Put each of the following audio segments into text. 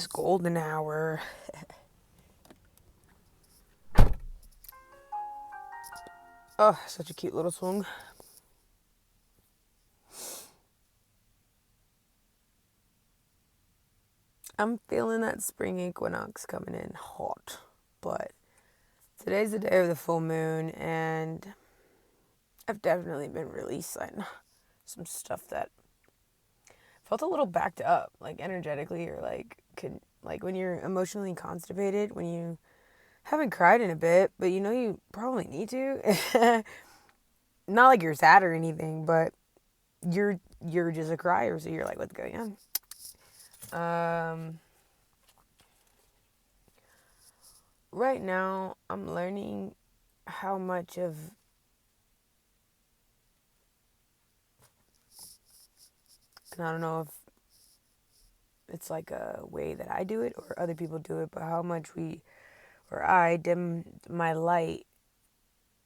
this golden hour. Oh, such a cute little swing. I'm feeling that spring equinox coming in hot, but today's the day of the full moon, and I've definitely been releasing some stuff that felt a little backed up, like energetically, or like when you're emotionally constipated, when you haven't cried in a bit, but you know you probably need to. Not like you're sad or anything, but you're just a crier, so you're like, what's going on? Right now, I'm learning how much of and I don't know if it's like a way that I do it or other people do it, but how much I dim my light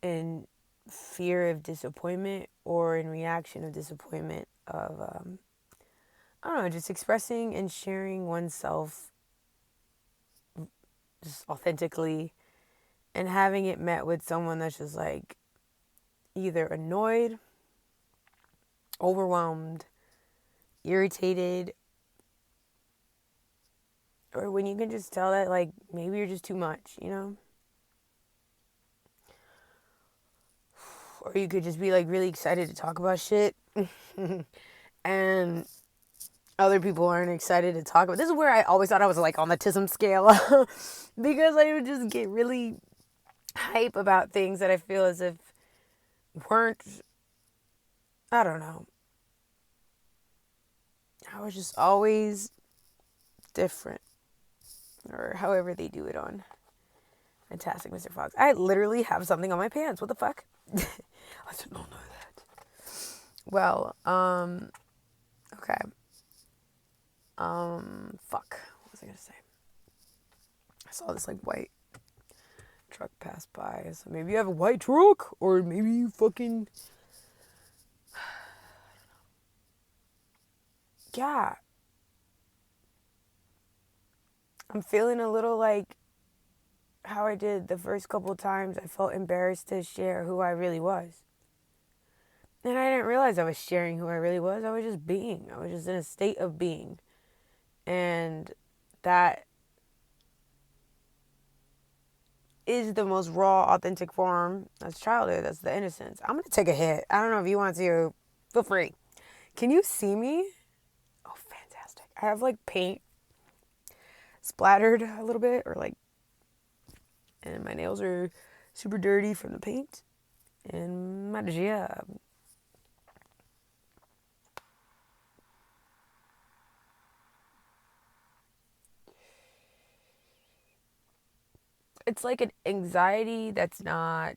in fear of disappointment or in reaction of disappointment of I don't know, just expressing and sharing oneself just authentically and having it met with someone that's just like either annoyed, overwhelmed, irritated, or when you can just tell that like maybe you're just too much, you know? Or you could just be like really excited to talk about shit and other people aren't excited to talk about. This is where I always thought I was like on the autism scale because I would just get really hype about things that I feel as if weren't, I don't know. I was just always different, or however they do it on Fantastic Mr. Fox. I literally have something on my pants. What the fuck? I did not know that. Well, okay. Fuck. What was I gonna say? I saw this like white truck pass by. So maybe you have a white truck, or maybe you fucking. Yeah. I'm feeling a little like how I did the first couple of times. I felt embarrassed to share who I really was. And I didn't realize I was sharing who I really was. I was just being. I was just in a state of being. And that is the most raw, authentic form. That's childhood. That's the innocence. I'm going to take a hit. I don't know if you want to. Feel free. Can you see me? Oh, fantastic. I have like paint splattered a little bit, or like, and my nails are super dirty from the paint. And my job. It's like an anxiety that's not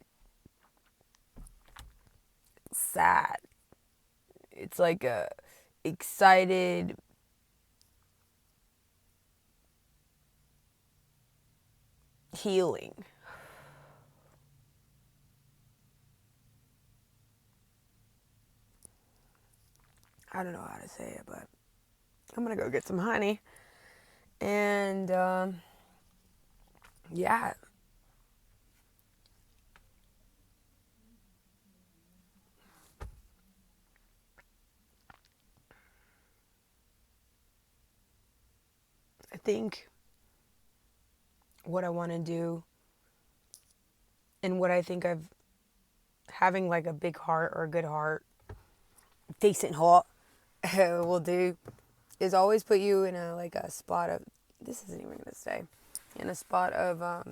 sad. It's like a excited healing. I don't know how to say it, but I'm gonna go get some honey. And yeah, I think what I want to do and what I think I've having like a big heart or a good heart, decent heart, will do is always put you in a like a spot of this isn't even gonna stay in a spot of I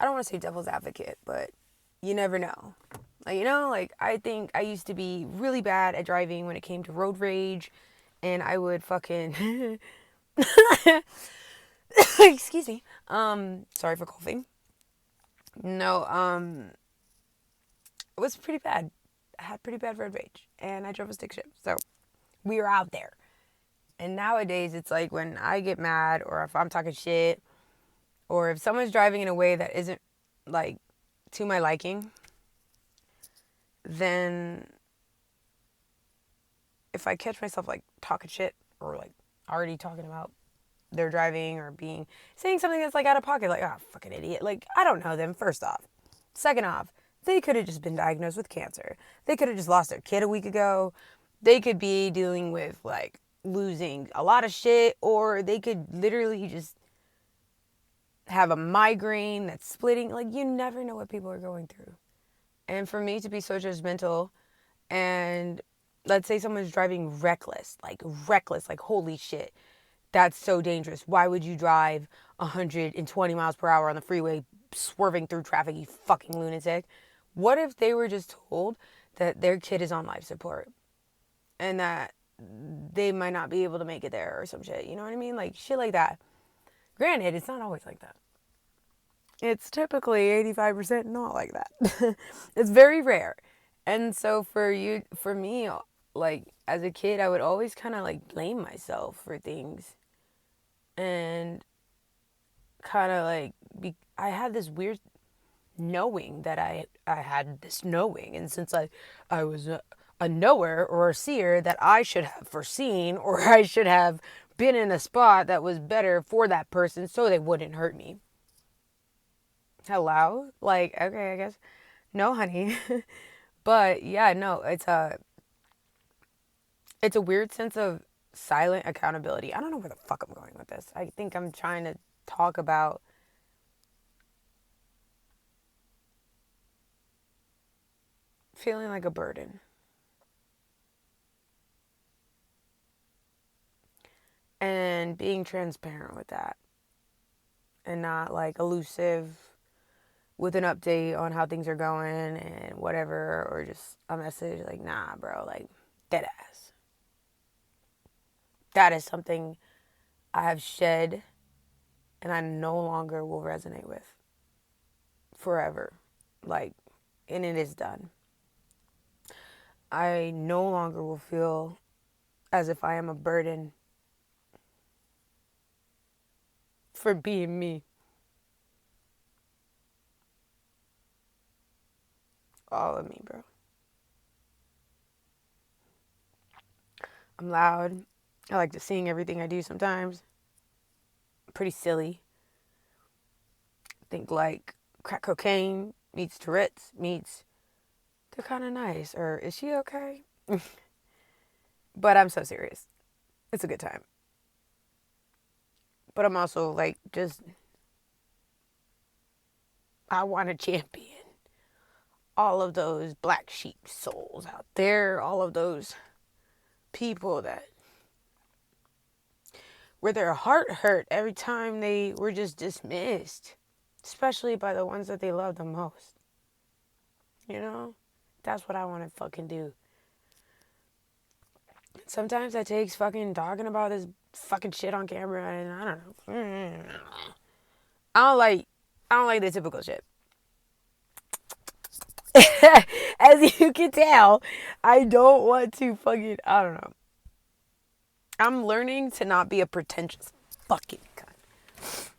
don't want to say devil's advocate, but you never know. Like, you know, like I think I used to be really bad at driving when it came to road rage, and I would fucking excuse me. Sorry for coughing. No, it was pretty bad. I had pretty bad road rage, and I drove a stick shift, so we were out there. And nowadays, it's like when I get mad, or if I'm talking shit, or if someone's driving in a way that isn't like to my liking, then if I catch myself like talking shit or like already talking about their driving or saying something that's like out of pocket, like, oh, fucking idiot. Like, I don't know them, first off. Second off, they could have just been diagnosed with cancer. They could have just lost their kid a week ago. They could be dealing with like losing a lot of shit, or they could literally just have a migraine that's splitting. Like, you never know what people are going through. And for me to be so judgmental, and let's say someone's driving reckless, like holy shit, that's so dangerous. Why would you drive 120 miles per hour on the freeway swerving through traffic, you fucking lunatic? What if they were just told that their kid is on life support and that they might not be able to make it there or some shit? You know what I mean? Like shit like that. Granted, it's not always like that. It's typically 85% not like that. It's very rare. And so for me, like as a kid, I would always kind of like blame myself for things and kind of like I had this weird knowing that I had this knowing, and since I was a knower or a seer, that I should have foreseen or I should have been in a spot that was better for that person so they wouldn't hurt me. Hello? Like, okay, I guess. No, honey. But yeah, no, it's a weird sense of silent accountability. I don't know where the fuck I'm going with this. I think I'm trying to talk about feeling like a burden and being transparent with that and not like elusive with an update on how things are going and whatever, or just a message like, nah, bro, like dead ass. That is something I have shed and I no longer will resonate with forever. Like, and it is done. I no longer will feel as if I am a burden for being me. All of me, bro. I'm loud. I like to sing everything I do sometimes. Pretty silly. Think like crack cocaine meets Tourette's meets they're kind of nice. Or is she okay? But I'm so serious. It's a good time. But I'm also like, just, I want to champion all of those black sheep souls out there. All of those people that where their heart hurt every time they were just dismissed. Especially by the ones that they love the most. You know? That's what I want to fucking do. Sometimes that takes fucking talking about this fucking shit on camera, and I don't know. I don't like the typical shit. As you can tell, I don't want to fucking, I don't know. I'm learning to not be a pretentious fucking cunt.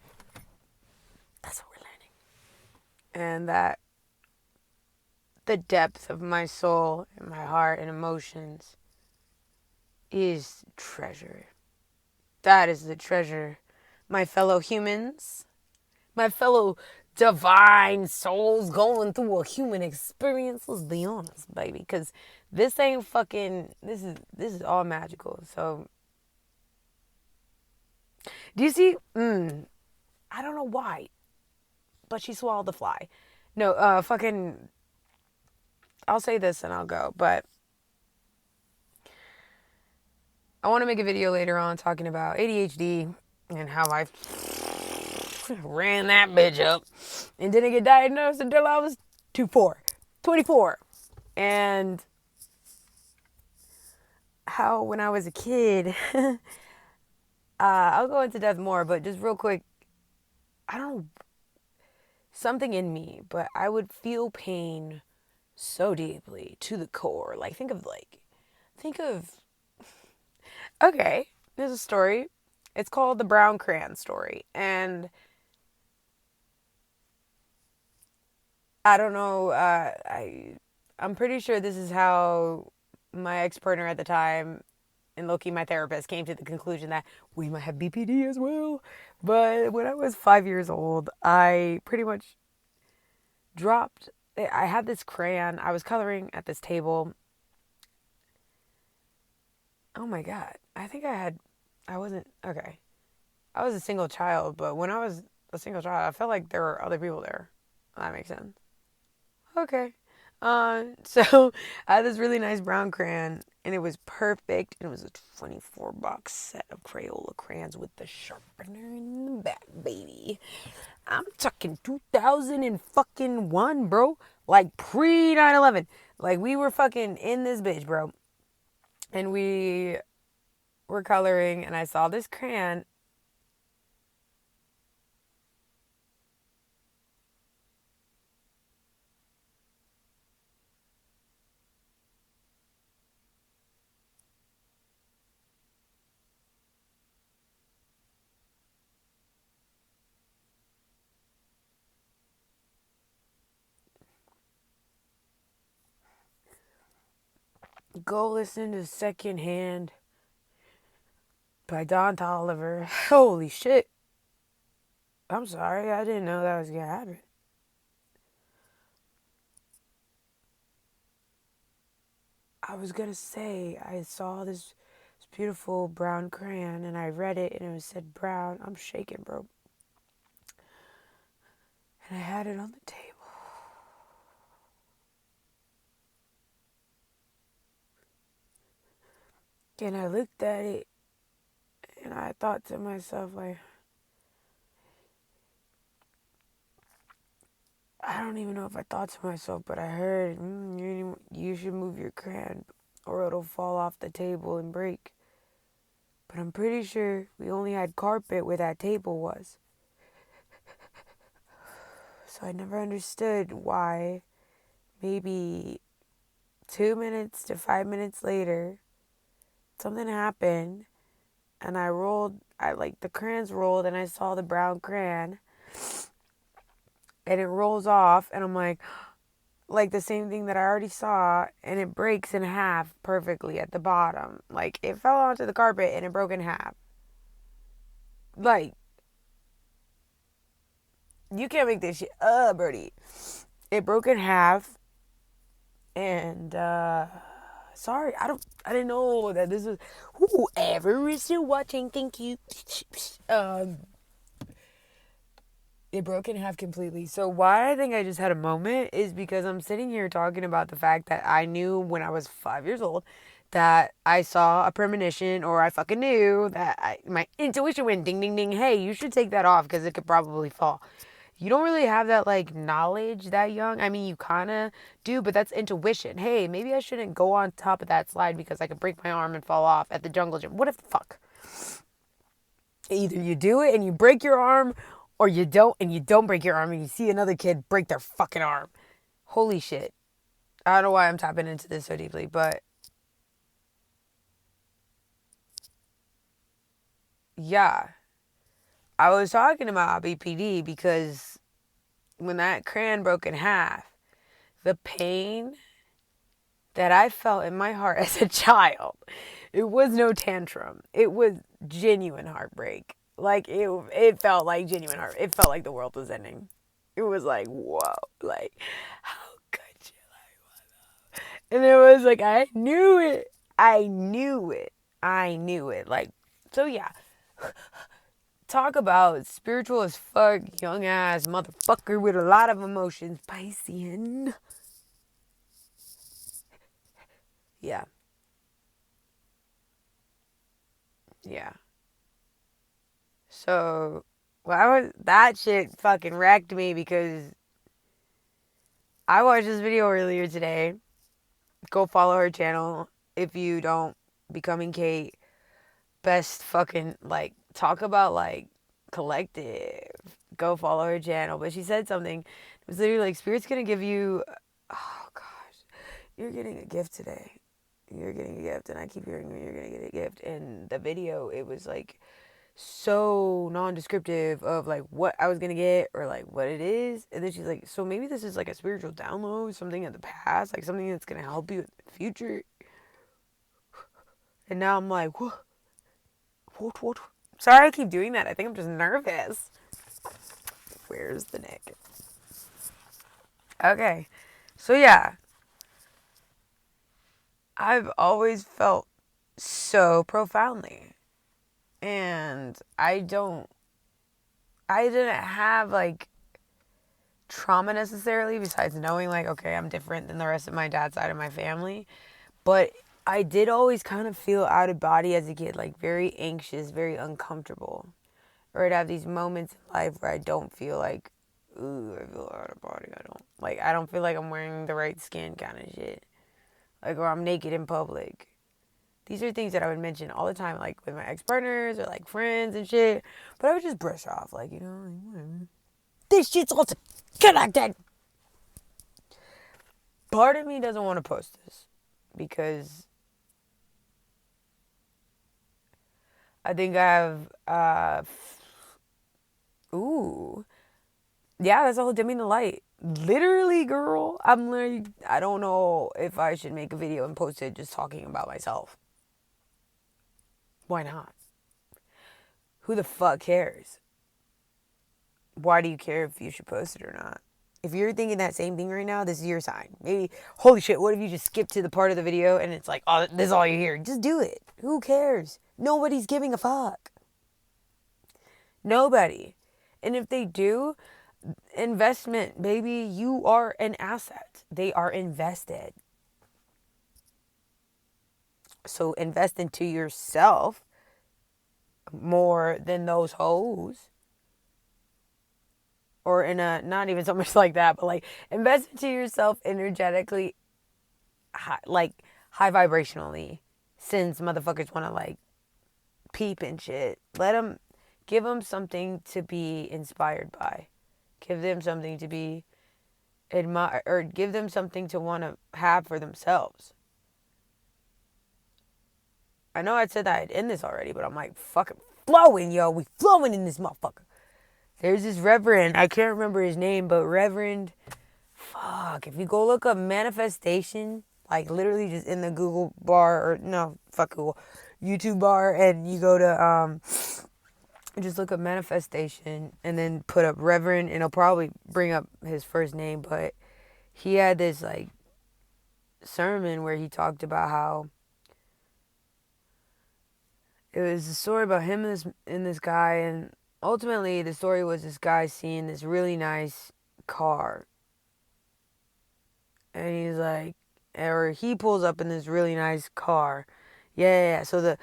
That's what we're learning. And that the depth of my soul and my heart and emotions is treasure. That is the treasure. My fellow humans, my fellow divine souls going through a human experience. Let's be honest, baby, because this ain't fucking. This is all magical. So, do you see? I don't know why, but she swallowed the fly. No, fucking. I'll say this and I'll go, but I want to make a video later on talking about ADHD and how I ran that bitch up and didn't get diagnosed until I was 24. And how when I was a kid, I'll go into depth more, but just real quick, I don't know, something in me, but I would feel pain so deeply to the core. Like, think of, okay, there's a story. It's called the Brown Crayon story. And I don't know, I'm pretty sure this is how my ex-partner at the time and Loki, my therapist, came to the conclusion that we might have BPD as well. But when I was 5 years old, I pretty much dropped. I had this crayon. I was coloring at this table. Oh my God. I wasn't, okay. I was a single child, but when I was a single child, I felt like there were other people there. That makes sense. Okay. So I had this really nice brown crayon, and it was perfect. And it was a 24 box set of Crayola crayons with the sharpener in the back, baby. I'm talking 2001, bro. Like pre 9/11. Like we were fucking in this bitch, bro. And we were coloring, and I saw this crayon. Go listen to Secondhand by Don Tolliver. Holy shit. I'm sorry, I didn't know that was gonna happen. I was gonna say, I saw this beautiful brown crayon and I read it and it said brown. I'm shaking, bro. And I had it on the table. And I looked at it and I thought to myself, like, I don't even know if I thought to myself, but I heard, you should move your crayon or it'll fall off the table and break. But I'm pretty sure we only had carpet where that table was. So I never understood why maybe 2 minutes to 5 minutes later, something happened and the crayons rolled and I saw the brown crayon and it rolls off and I'm like the same thing that I already saw and it breaks in half perfectly at the bottom. Like it fell onto the carpet and it broke in half. Like, you can't make this shit up, Birdie. It broke in half and sorry, I didn't know that this was whoever is still watching, thank you. Um it broke in half completely. So why I think I just had a moment is because I'm sitting here talking about the fact that I knew when I was 5 years old that I saw a premonition or I fucking knew that my intuition went ding ding ding, hey, you should take that off because it could probably fall. You don't really have that like knowledge that young. I mean, you kind of do, but that's intuition. Hey, maybe I shouldn't go on top of that slide because I could break my arm and fall off at the jungle gym. What if the fuck? Either you do it and you break your arm or you don't and you don't break your arm and you see another kid break their fucking arm. Holy shit. I don't know why I'm tapping into this so deeply, but yeah. I was talking about BPD because when that crayon broke in half, the pain that I felt in my heart as a child, it was no tantrum. It was genuine heartbreak. Like it felt like genuine heart. It felt like the world was ending. It was like, whoa, like how could you like? And it was like I knew it. I knew it. I knew it. Like so, yeah. Talk about spiritual as fuck, young ass motherfucker with a lot of emotions, Piscean. Yeah, yeah. So, well, that shit fucking wrecked me because I watched this video earlier today. Go follow her channel if you don't. Becoming Kate. Best fucking, like, talk about, like, collective. Go follow her channel. But she said something. It was literally like, Spirit's gonna give you. Oh, gosh. You're getting a gift today. You're getting a gift. And I keep hearing you're gonna get a gift. And the video, it was like so non-descriptive of like what I was gonna get or like what it is, and then she's like, so maybe this is like a spiritual download, something in the past, like something that's gonna help you in the future. And now I'm like, what? Sorry I keep doing that. I think I'm just nervous. Where's the Nick? Okay. So yeah, I've always felt so profoundly. And I didn't have like trauma necessarily, besides knowing like, okay, I'm different than the rest of my dad's side of my family. But I did always kind of feel out of body as a kid, like very anxious, very uncomfortable. Or I'd have these moments in life where I don't feel like, ooh, I feel out of body. I don't feel like I'm wearing the right skin kind of shit. Like, or I'm naked in public. These are things that I would mention all the time, like with my ex partners or like friends and shit. But I would just brush off, like, like, whatever. This shit's also connected. Part of me doesn't want to post this because I think I have, ooh, yeah, that's a whole dimming the light. Literally, girl, I'm like, I don't know if I should make a video and post it just talking about myself. Why not? Who the fuck cares? Why do you care if you should post it or not? If you're thinking that same thing right now, this is your sign. Maybe, holy shit, what if you just skip to the part of the video and it's like, oh, this is all you hear? Just do it. Who cares? Nobody's giving a fuck. Nobody. And if they do, investment, baby, you are an asset. They are invested. So invest into yourself more than those hoes. Or in a, not even so much like that, but like invest into yourself energetically, like high vibrationally. Since motherfuckers want to like peep and shit, let them, give them something to be inspired by. Give them something to be admire, or give them something to want to have for themselves. I know I said that I'd end this already, but I'm like fucking flowing, yo. We flowing in this motherfucker. There's this reverend, I can't remember his name, but Reverend, fuck, if you go look up manifestation, like literally just in the Google bar, or no, fuck Google, YouTube bar, and you go to, just look up manifestation and then put up Reverend, and it'll probably bring up his first name, but he had this like sermon where he talked about how it was a story about him and this guy, and ultimately the story was this guy seeing this really nice car, and he's like, or he pulls up in this really nice car. Yeah. So the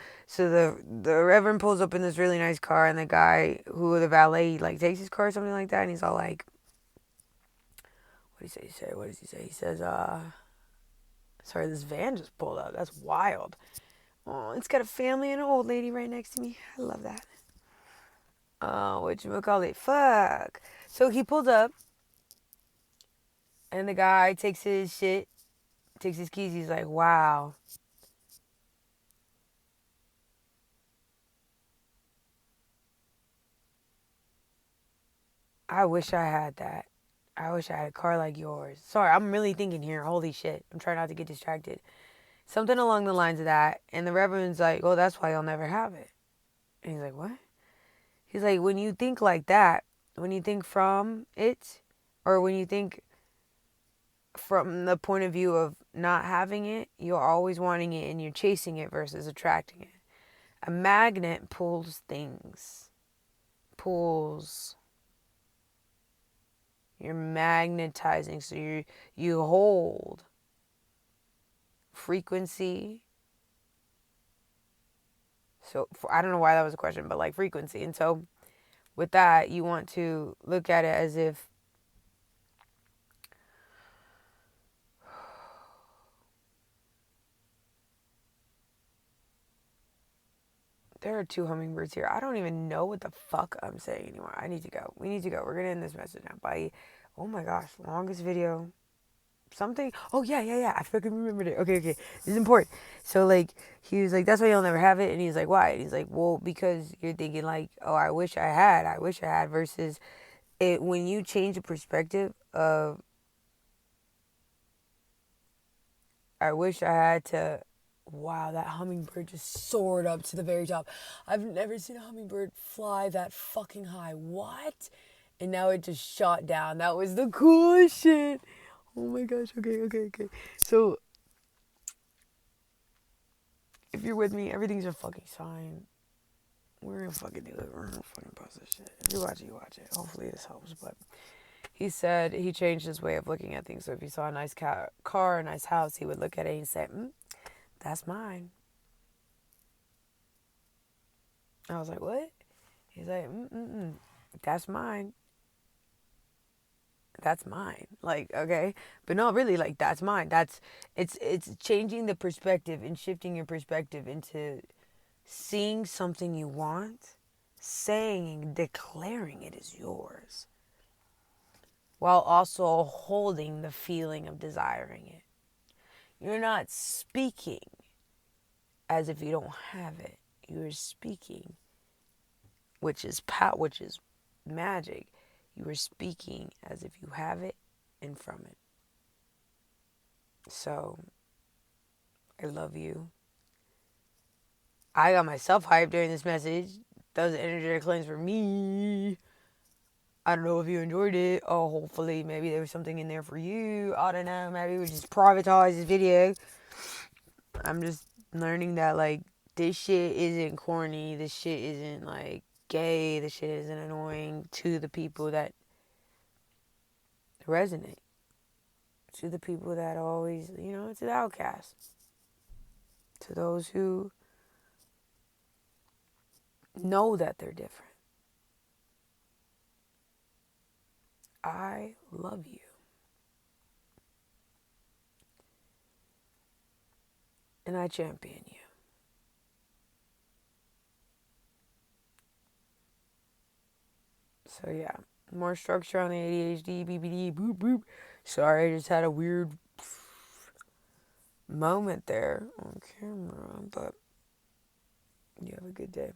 Reverend pulls up in this really nice car, and the guy who the valet like takes his car or something like that, and he's all like, what do you say? What does he say? He says, sorry, this van just pulled up. That's wild. Oh, it's got a family and an old lady right next to me. I love that. Whatchamacallit? Fuck. So he pulls up, and the guy takes his shit, takes his keys. He's like, wow. I wish I had that. I wish I had a car like yours. Sorry, I'm really thinking here. Holy shit. I'm trying not to get distracted. Something along the lines of that. And the Reverend's like, oh, that's why you'll never have it. And he's like, what? He's like, when you think like that, when you think from it, or when you think from the point of view of not having it, you're always wanting it and you're chasing it versus attracting it. A magnet pulls things, pulls. You're magnetizing, so you hold frequency. So I don't know why that was a question, but like frequency. And so with that, you want to look at it as if there are two hummingbirds here. I don't even know what the fuck I'm saying anymore. I need to go. We need to go. We're going to end this message now. Bye. Oh my gosh. Longest video. Something. Oh, yeah. I fucking remembered it. Okay. This is important. So, like, he was like, that's why you'll never have it. And he's like, why? And he's like, well, because you're thinking, like, oh, I wish I had, versus it when you change the perspective of, I wish I had to wow, that hummingbird just soared up to the very top. I've never seen a hummingbird fly that fucking high. What? And now it just shot down. That was the coolest shit. Oh my gosh. Okay. So, if you're with me, everything's a fucking sign. We're gonna fucking do it. We're gonna fucking post this shit. If you watch it, you watch it. Hopefully this helps. But he said he changed his way of looking at things. So if he saw a nice car, a nice house, he would look at it and say, that's mine. I was like, what? He's like, that's mine. That's mine. Like, okay. But no, really, like, that's mine. It's changing the perspective and shifting your perspective into seeing something you want, saying, declaring it is yours, while also holding the feeling of desiring it. You're not speaking as if you don't have it. You're speaking, which is which is magic. You are speaking as if you have it and from it. So, I love you. I got myself hyped during this message. That was an energetic cleanse for me. I don't know if you enjoyed it. Oh, hopefully, maybe there was something in there for you. I don't know. Maybe we just privatize this video. I'm just learning that, like, this shit isn't corny. This shit isn't, like, gay. This shit isn't annoying to the people that resonate. To the people that always, to the outcasts. To those who know that they're different. I love you. And I champion you. So yeah, more structure on the ADHD, BBD, boop, boop. Sorry, I just had a weird moment there on camera, but you have a good day.